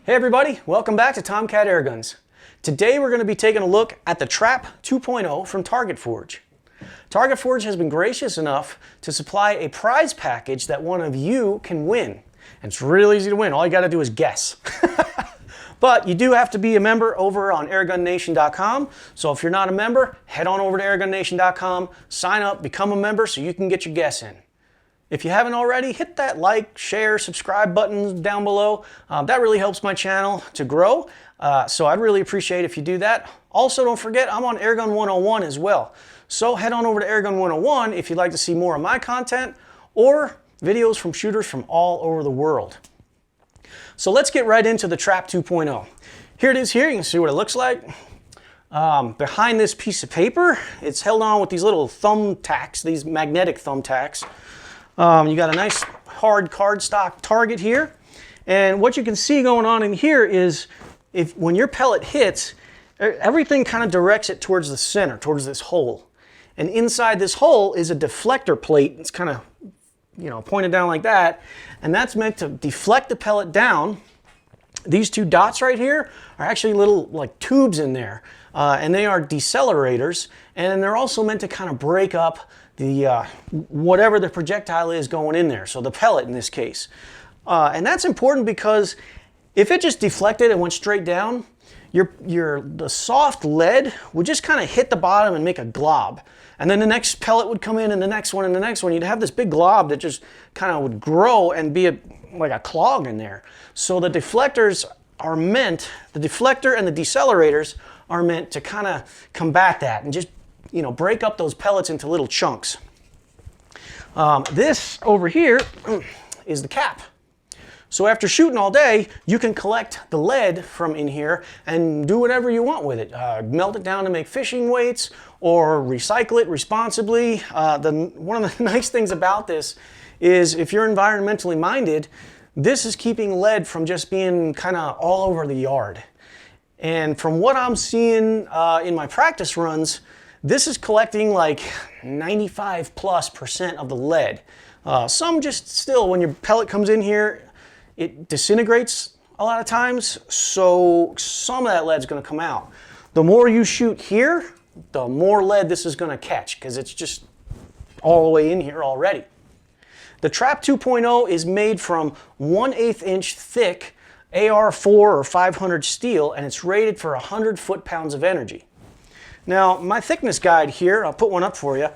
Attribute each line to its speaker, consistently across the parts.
Speaker 1: Hey everybody, welcome back to Tomcat Airguns. Today we're going to be taking a look at the Trap 2.0 from Target Forge. Target Forge has been gracious enough to supply a prize package that one of you can win. And it's real easy to win, all you got to do is guess. But you do have to be a member over on airgunnation.com, so if you're not a member, head on over to airgunnation.com, sign up, become a member so you can get your guess in. If you haven't already, hit that like, share, subscribe button down below. That really helps my channel to grow, so I'd really appreciate if you do that. Also, don't forget, I'm on Airgun 101 as well. So head on over to Airgun 101 if you'd like to see more of my content or videos from shooters from all over the world. So let's get right into the Trap 2.0. Here it is here, you can see what it looks like. Behind this piece of paper, it's held on with these little thumbtacks, these magnetic thumbtacks. You got a nice hard cardstock target here, and what you can see going on in here is when your pellet hits, everything kind of directs it towards the center, towards this hole. And inside this hole is a deflector plate. It's kind of, pointed down like that, and that's meant to deflect the pellet down. These two dots right here are actually little like tubes in there, and they are decelerators, and they're also meant to kind of break up the whatever the projectile is going in there, so the pellet in this case. And that's important because if it just deflected and went straight down, the soft lead would just kind of hit the bottom and make a glob. And then the next pellet would come in, and the next one, and the next one. You'd have this big glob that just kind of would grow and be like a clog in there. So the deflectors are meant, the deflector and the decelerators are meant to kind of combat that and just break up those pellets into little chunks. This over here is the cap. So after shooting all day, you can collect the lead from in here and do whatever you want with it. Melt it down to make fishing weights or recycle it responsibly. One of the nice things about this is if you're environmentally minded, this is keeping lead from just being kind of all over the yard. And from what I'm seeing in my practice runs, this is collecting like 95+% of the lead. Some just still, when your pellet comes in here, it disintegrates a lot of times, so some of that lead's going to come out. The more you shoot here, the more lead this is going to catch because it's just all the way in here already. The Trap 2.0 is made from 1/8 inch thick AR4 or 500 steel, and it's rated for 100 foot-pounds of energy. Now, my thickness guide here, I'll put one up for you.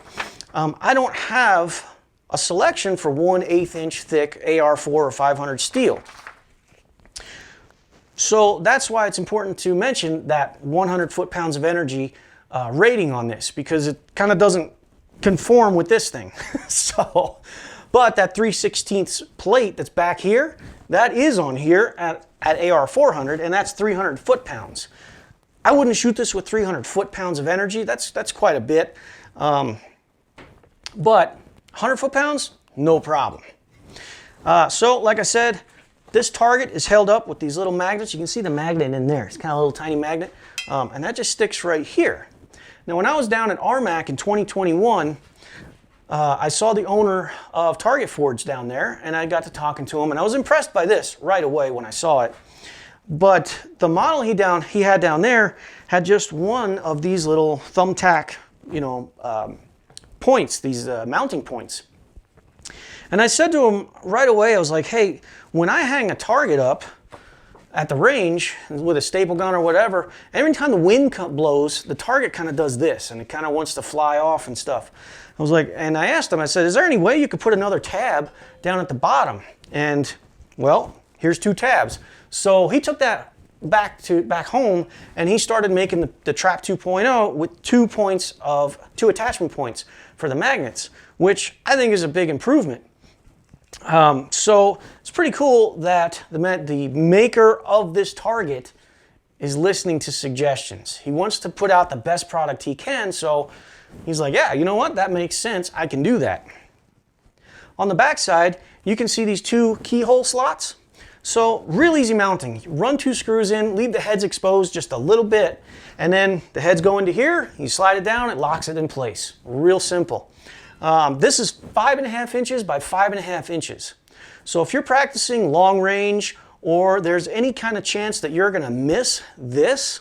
Speaker 1: I don't have a selection for 1/8 inch thick AR4 or 500 steel. So that's why it's important to mention that 100 foot-pounds of energy rating on this, because it kind of doesn't conform with this thing. But that 3/16 plate that's back here, that is on here at AR400, and that's 300 foot-pounds. I wouldn't shoot this with 300 foot-pounds of energy. That's quite a bit. But 100 foot-pounds, no problem. So like I said, this target is held up with these little magnets. You can see the magnet in there. It's kind of a little tiny magnet. And that just sticks right here. Now when I was down at RMAC in 2021, I saw the owner of Target Forge down there, and I got to talking to him, and I was impressed by this right away when I saw it. But the model he had down there had just one of these little thumbtack, points, these mounting points. And I said to him right away, I was like, hey, when I hang a target up at the range with a staple gun or whatever, every time the wind blows, the target kind of does this, and it kind of wants to fly off and stuff. I was like, and I asked him, I said, is there any way you could put another tab down at the bottom? And well, here's 2 tabs. So he took that back home, and he started making the Trap 2.0 with 2 attachment points for the magnets, which I think is a big improvement. So it's pretty cool that the maker of this target is listening to suggestions. He wants to put out the best product he can, so he's like, yeah, you know what, that makes sense, I can do that. On the back side, you can see these 2 keyhole slots. So real easy mounting. You run 2 screws in, leave the heads exposed just a little bit, and then the heads go into here, you slide it down, it locks it in place. Real simple. This is 5.5 inches by 5.5 inches. So if you're practicing long range or there's any kind of chance that you're going to miss this,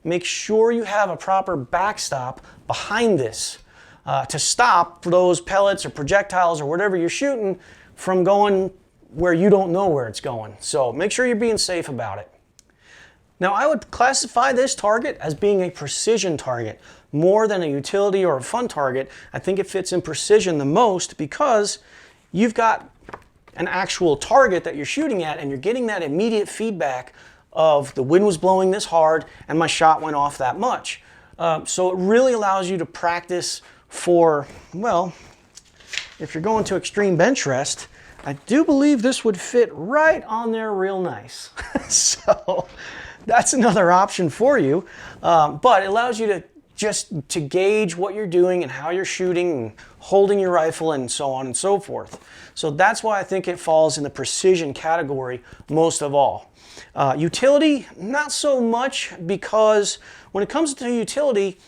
Speaker 1: make sure you have a proper backstop behind this to stop those pellets or projectiles or whatever you're shooting from going where you don't know where it's going. So make sure you're being safe about it. Now, I would classify this target as being a precision target more than a utility or a fun target. I think it fits in precision the most because you've got an actual target that you're shooting at and you're getting that immediate feedback of the wind was blowing this hard and my shot went off that much. So it really allows you to practice for, well, if you're going to extreme bench rest, I do believe this would fit right on there real nice. So that's another option for you, but it allows you to just to gauge what you're doing and how you're shooting and holding your rifle and so on and so forth. So that's why I think it falls in the precision category most of all. Utility, not so much, because when it comes to utility,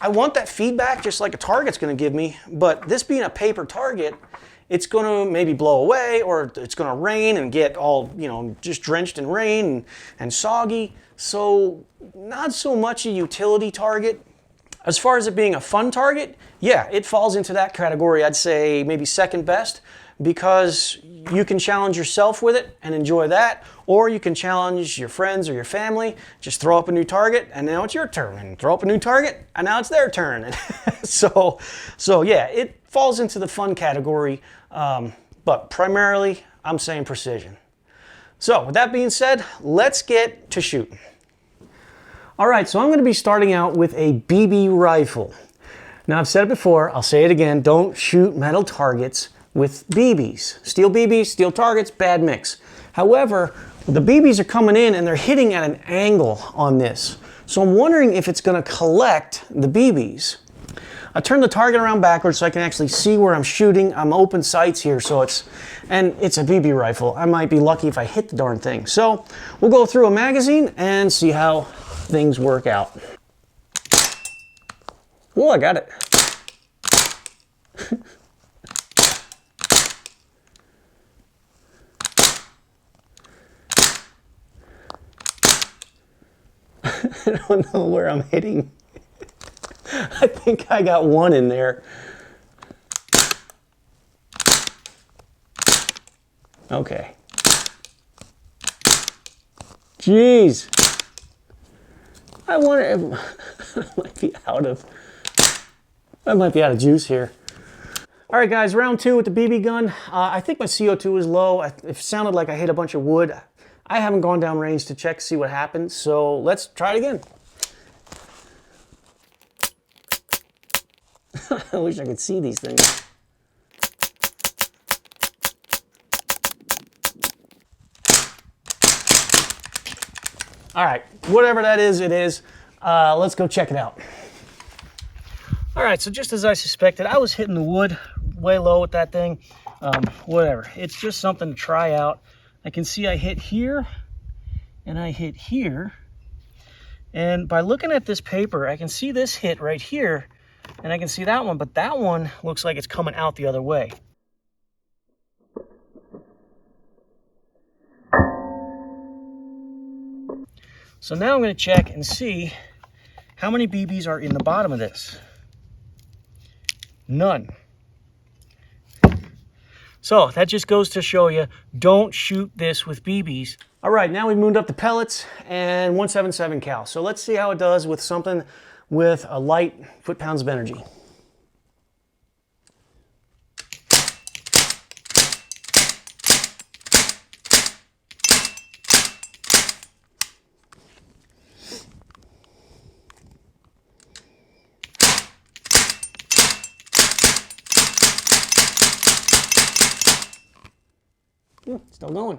Speaker 1: I want that feedback just like a target's going to give me, but this being a paper target, it's going to maybe blow away, or it's going to rain and get all, just drenched in rain and soggy. So not so much a utility target. As far as it being a fun target, yeah, it falls into that category. I'd say maybe second best, because you can challenge yourself with it and enjoy that, or you can challenge your friends or your family. Just throw up a new target and now it's your turn, and throw up a new target and now it's their turn. So yeah, it falls into the fun category, but primarily I'm saying precision. So with that being said, let's get to shooting. All right, so I'm going to be starting out with a BB rifle. Now, I've said it before, I'll say it again, don't shoot metal targets with BBs. Steel targets, bad mix. However, the BBs are coming in and they're hitting at an angle on this. So I'm wondering if it's going to collect the BBs. I turn the target around backwards so I can actually see where I'm shooting. I'm open sights here, so it's a BB rifle. I might be lucky if I hit the darn thing. So we'll go through a magazine and see how things work out. Oh, I got it. I don't know where I'm hitting. I think I got one in there. Okay. Jeez. I wonder if I might be out of juice here. All right, guys, round two with the BB gun. I think my CO2 is low. It sounded like I hit a bunch of wood. I haven't gone down range to check to see what happens, so let's try it again. I wish I could see these things. All right, whatever that is, it is. Let's go check it out. All right, so just as I suspected, I was hitting the wood way low with that thing. Whatever, it's just something to try out. I can see I hit here and I hit here. And by looking at this paper, I can see this hit right here and I can see that one, but that one looks like it's coming out the other way. So now I'm going to check and see how many BBs are in the bottom of this. None. So that just goes to show you, don't shoot this with BBs. All right, now we've moved up the pellets and 177 cal. So let's see how it does with something with a light foot-pounds of energy. Still going.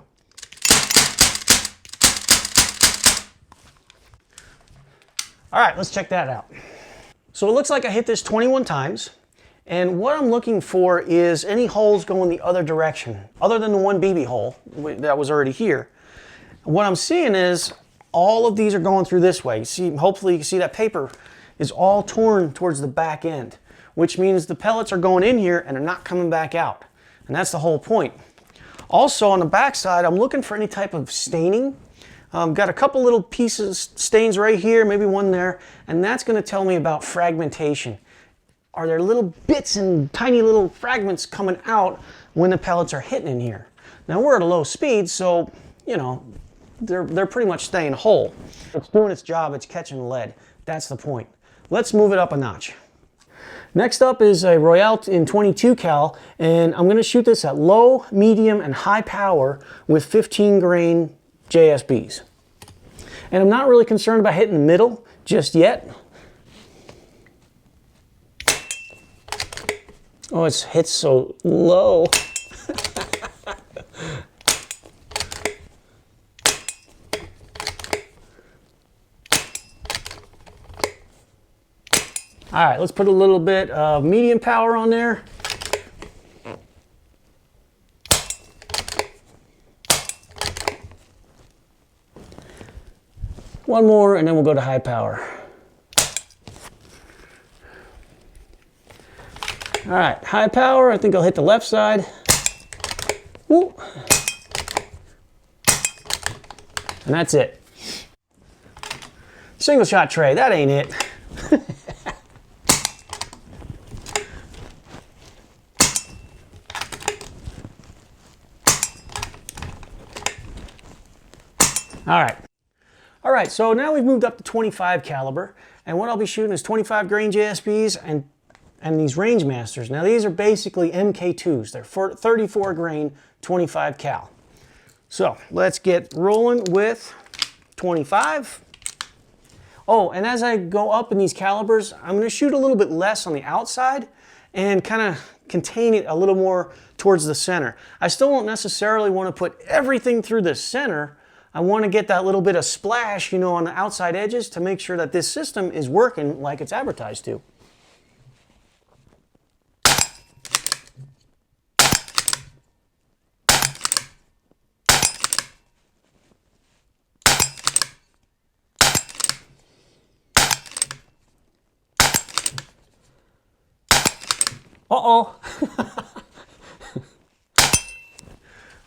Speaker 1: All right, let's check that out. So it looks like I hit this 21 times, and what I'm looking for is any holes going the other direction, other than the one BB hole that was already here. What I'm seeing is all of these are going through this way. You see, hopefully you can see that paper is all torn towards the back end, which means the pellets are going in here and are not coming back out. And that's the whole point. Also on the back side, I'm looking for any type of staining. Got a couple little pieces, stains right here, maybe one there, and that's going to tell me about fragmentation. Are there little bits and tiny little fragments coming out when the pellets are hitting in here? Now we're at a low speed, so you know they're pretty much staying whole. It's doing its job. It's catching lead. That's the point. Let's move it up a notch. Next up is a Royale in 22 cal, and I'm going to shoot this at low, medium, and high power with 15 grain JSBs. And I'm not really concerned about hitting the middle just yet. Oh, it's hit so low. All right, let's put a little bit of medium power on there. One more, and then we'll go to high power. All right, high power, I think I'll hit the left side. Woo. And that's it. Single shot tray, that ain't it. All right, so now we've moved up to 25 caliber, and what I'll be shooting is 25 grain JSBs and these Range Masters. Now these are basically MK2s. They're 34 grain, 25 cal. So let's get rolling with 25. Oh, and as I go up in these calibers, I'm going to shoot a little bit less on the outside and kind of contain it a little more towards the center. I still won't necessarily want to put everything through the center. I want to get that little bit of splash, you know, on the outside edges to make sure that this system is working like it's advertised to. Uh-oh.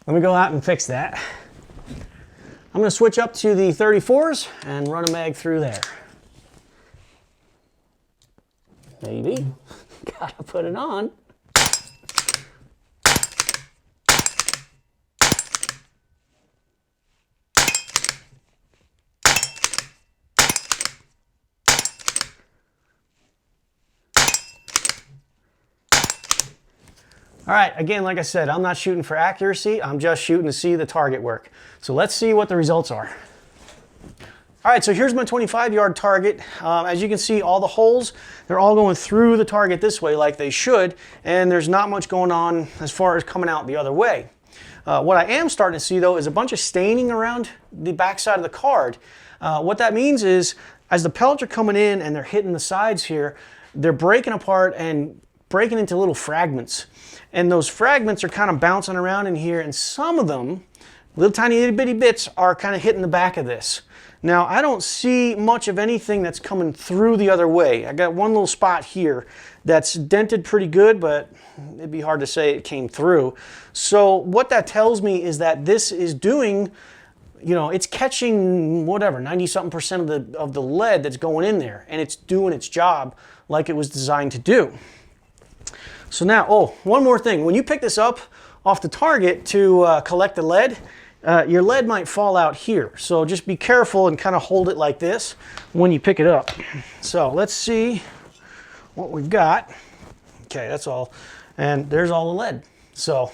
Speaker 1: Let me go out and fix that. I'm going to switch up to the 34s and run a mag through there. Maybe. Gotta put it on. All right, again, like I said, I'm not shooting for accuracy. I'm just shooting to see the target work. So let's see what the results are. All right, so here's my 25-yard target. As you can see, all the holes, they're all going through the target this way like they should, and there's not much going on as far as coming out the other way. What I am starting to see, though, is a bunch of staining around the backside of the card. What that means is, as the pellets are coming in and they're hitting the sides here, they're breaking apart and breaking into little fragments. And those fragments are kind of bouncing around in here, and some of them, little tiny itty bitty bits, are kind of hitting the back of this. Now, I don't see much of anything that's coming through the other way. I got one little spot here that's dented pretty good, but it'd be hard to say it came through. So what that tells me is that this is doing, you know, it's catching whatever, 90-something% of the lead that's going in there, and it's doing its job like it was designed to do. So now, oh, one more thing. When you pick this up off the target to collect the lead, your lead might fall out here. So just be careful and kind of hold it like this when you pick it up. So let's see what we've got. Okay, that's all. And there's all the lead. So,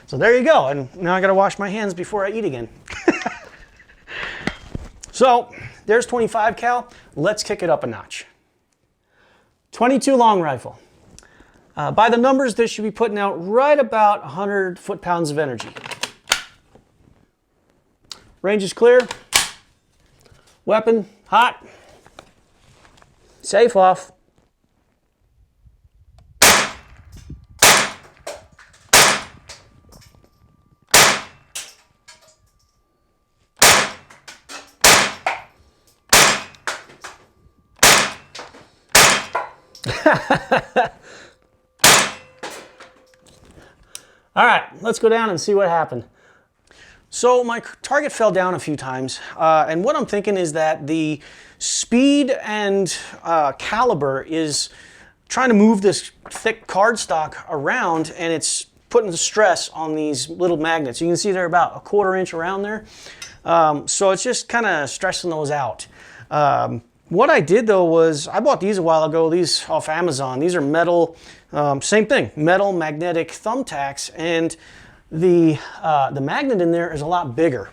Speaker 1: so there you go. And now I got to wash my hands before I eat again. So there's 25 cal. Let's kick it up a notch. 22 long rifle. By the numbers, this should be putting out right about 100 foot-pounds of energy. Range is clear. Weapon hot. Safe off. All right, let's go down and see what happened. So my target fell down a few times, and what I'm thinking is that the speed and caliber is trying to move this thick cardstock around, and it's putting the stress on these little magnets. You can see they're about a 1/4 inch around there. So it's just kind of stressing those out. What I did though was, I bought these a while ago, these off Amazon. These are metal, same thing, metal magnetic thumbtacks, and the magnet in there is a lot bigger.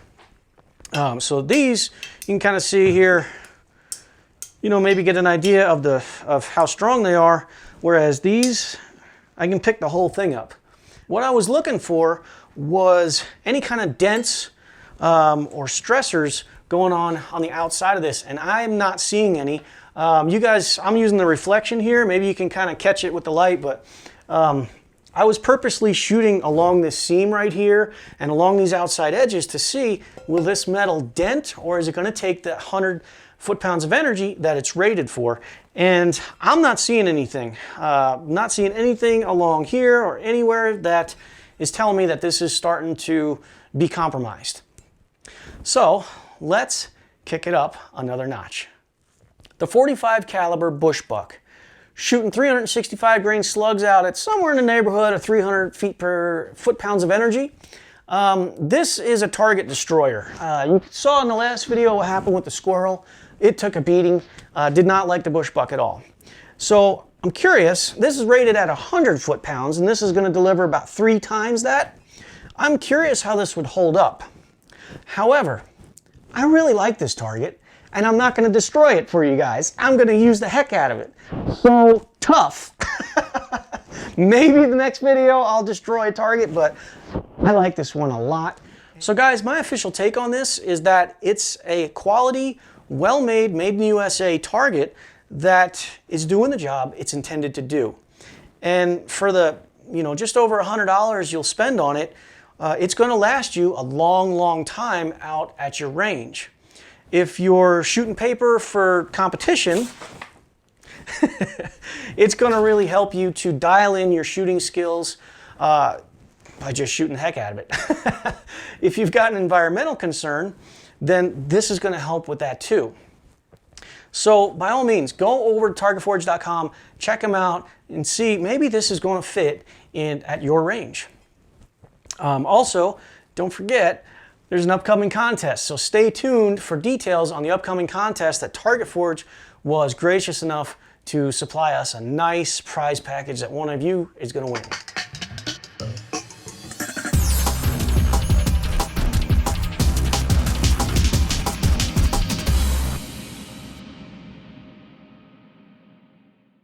Speaker 1: So these, you can kind of see here, you know, maybe get an idea of how strong they are, whereas these, I can pick the whole thing up. What I was looking for was any kind of dents or stressors going on the outside of this, and I'm not seeing any. You guys, I'm using the reflection here. Maybe you can kind of catch it with the light, but I was purposely shooting along this seam right here and along these outside edges to see, will this metal dent, or is it going to take the 100 foot-pounds of energy that it's rated for? And I'm not seeing anything. Not seeing anything along here or anywhere that is telling me that this is starting to be compromised. So let's kick it up another notch. The .45 caliber bush buck, shooting 365 grain slugs out at somewhere in the neighborhood of 300 foot-pounds of energy. This is a target destroyer. You saw in the last video what happened with the squirrel. It took a beating, did not like the bush buck at all. So I'm curious, this is rated at 100 foot-pounds, and this is going to deliver about 3 times that. I'm curious how this would hold up. However, I really like this target, and I'm not going to destroy it for you guys. I'm going to use the heck out of it. So tough. Maybe the next video I'll destroy a target, but I like this one a lot. So guys, my official take on this is that it's a quality, well-made, made in the USA target that is doing the job it's intended to do. And for the, you know, just over $100 you'll spend on it, it's going to last you a long, long time out at your range. If you're shooting paper for competition, it's going to really help you to dial in your shooting skills by just shooting the heck out of it. If you've got an environmental concern, then this is going to help with that too. So by all means, go over to targetforge.com, check them out, and see maybe this is going to fit in at your range. Also, don't forget, there's an upcoming contest, so stay tuned for details on the upcoming contest that Target Forge was gracious enough to supply us a nice prize package that one of you is going to win.